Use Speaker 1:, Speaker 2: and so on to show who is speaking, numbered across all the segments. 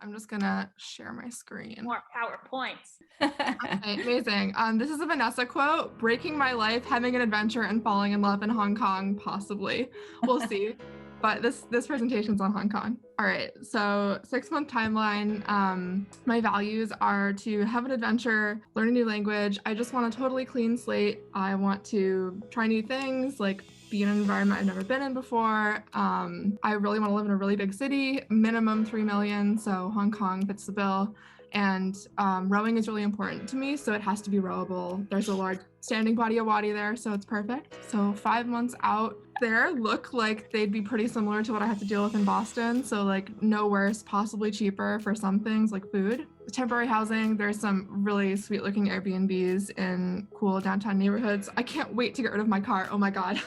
Speaker 1: I'm just gonna share my screen.
Speaker 2: More PowerPoints.
Speaker 1: Okay, amazing. This is a Vanessa quote: "Breaking my life, having an adventure, and falling in love in Hong Kong, possibly. We'll see." But this presentation's on Hong Kong. All right, so 6-month timeline. My values are to have an adventure, learn a new language. I just want a totally clean slate. I want to try new things, like be in an environment I've never been in before. I really want to live in a really big city, minimum 3 million, so Hong Kong fits the bill. And rowing is really important to me, so it has to be rowable. There's a large standing body of water there, so it's perfect. So 5 months out there look like they'd be pretty similar to what I have to deal with in Boston. So like no worse, possibly cheaper for some things like food. Temporary housing, there's some really sweet looking Airbnbs in cool downtown neighborhoods. I can't wait to get rid of my car, oh my God.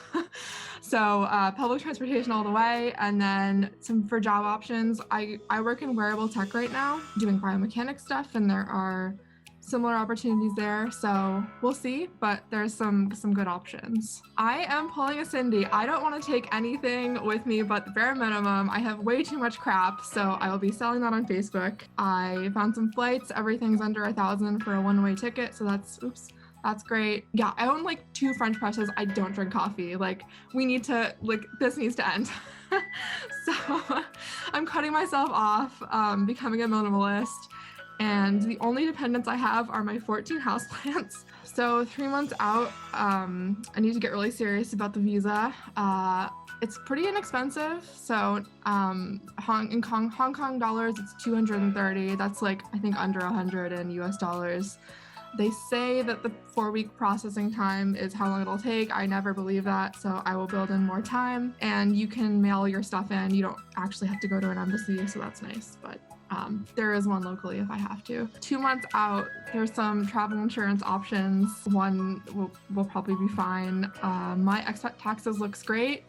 Speaker 1: So public transportation all the way. And then some for job options. I work in wearable tech right now, doing biomechanics stuff, and there are similar opportunities there. So we'll see, but there's some good options. I am pulling a Cindy. I don't want to take anything with me but the bare minimum. I have way too much crap, so I will be selling that on Facebook. I found some flights. Everything's under 1,000 for a one-way ticket, so that's great. Yeah, I own like 2 French presses. I don't drink coffee. Like this needs to end. So I'm cutting myself off, becoming a minimalist. And the only dependents I have are my 14 houseplants. So 3 months out, I need to get really serious about the visa. It's pretty inexpensive. So Hong Kong dollars, it's 230. That's like, I think under 100 in US dollars. They say that the 4-week processing time is how long it'll take. I never believe that, so I will build in more time. And you can mail your stuff in. You don't actually have to go to an embassy, so that's nice. But there is one locally if I have to. 2 months out, there's some travel insurance options. One will probably be fine. My expat taxes looks great.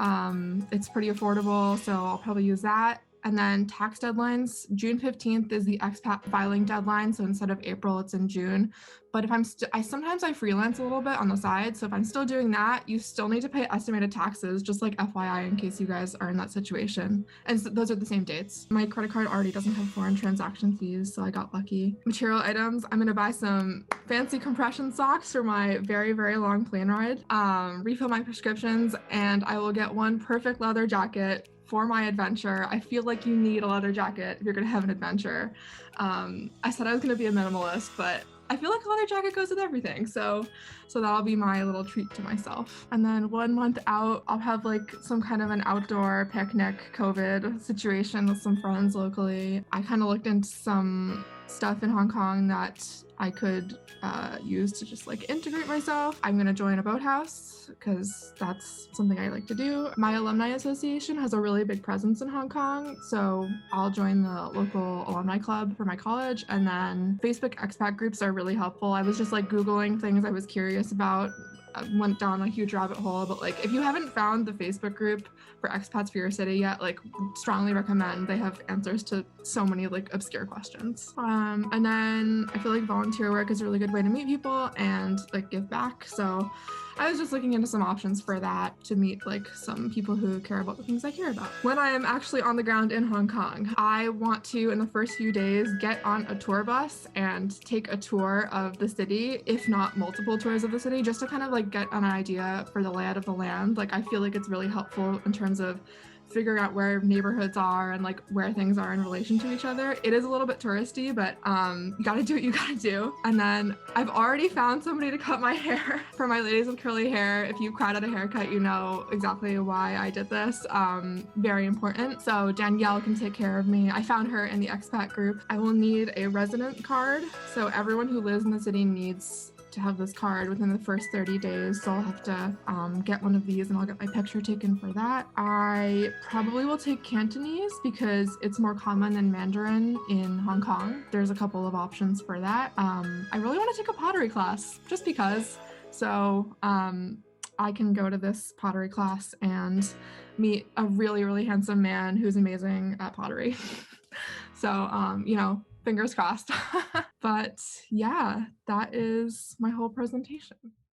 Speaker 1: It's pretty affordable, so I'll probably use that. And then tax deadlines, June 15th is the expat filing deadline. So instead of April, it's in June. But if sometimes I freelance a little bit on the side. So if I'm still doing that, you still need to pay estimated taxes, just like FYI, in case you guys are in that situation. And so those are the same dates. My credit card already doesn't have foreign transaction fees, so I got lucky. Material items, I'm gonna buy some fancy compression socks for my very, very long plane ride, refill my prescriptions, and I will get one perfect leather jacket for my adventure. I feel like you need a leather jacket if you're gonna have an adventure. I said I was gonna be a minimalist, but I feel like a leather jacket goes with everything. So that'll be my little treat to myself. And then 1 month out, I'll have like some kind of an outdoor picnic COVID situation with some friends locally. I kind of looked into some stuff in Hong Kong that I could use to just like integrate myself. I'm gonna join a boathouse because that's something I like to do. My alumni association has a really big presence in Hong Kong, so I'll join the local alumni club for my college. And then Facebook expat groups are really helpful. I was just like Googling things I was curious about. I went down a huge rabbit hole, but like if you haven't found the Facebook group for expats for your city yet, like strongly recommend. They have answers to so many like obscure questions. And then I feel like volunteer work is a really good way to meet people and like give back. So I was just looking into some options for that to meet like some people who care about the things I care about. When I am actually on the ground in Hong Kong, I want to, in the first few days, get on a tour bus and take a tour of the city, if not multiple tours of the city, just to kind of like get an idea for the layout of the land. Like I feel like it's really helpful in terms of figuring out where neighborhoods are and like where things are in relation to each other. It is a little bit touristy, but you gotta do what you gotta do. And then I've already found somebody to cut my hair. For my ladies with curly hair, if you've cried at a haircut, you know exactly why I did this. Very important. So Danielle can take care of me. I found her in the expat group. I will need a resident card. So everyone who lives in the city needs to have this card within the first 30 days. So I'll have to get one of these and I'll get my picture taken for that. I probably will take Cantonese because it's more common than Mandarin in Hong Kong. There's a couple of options for that. I really want to take a pottery class just because. So I can go to this pottery class and meet a really, really handsome man who's amazing at pottery. So, fingers crossed. But yeah, that is my whole presentation.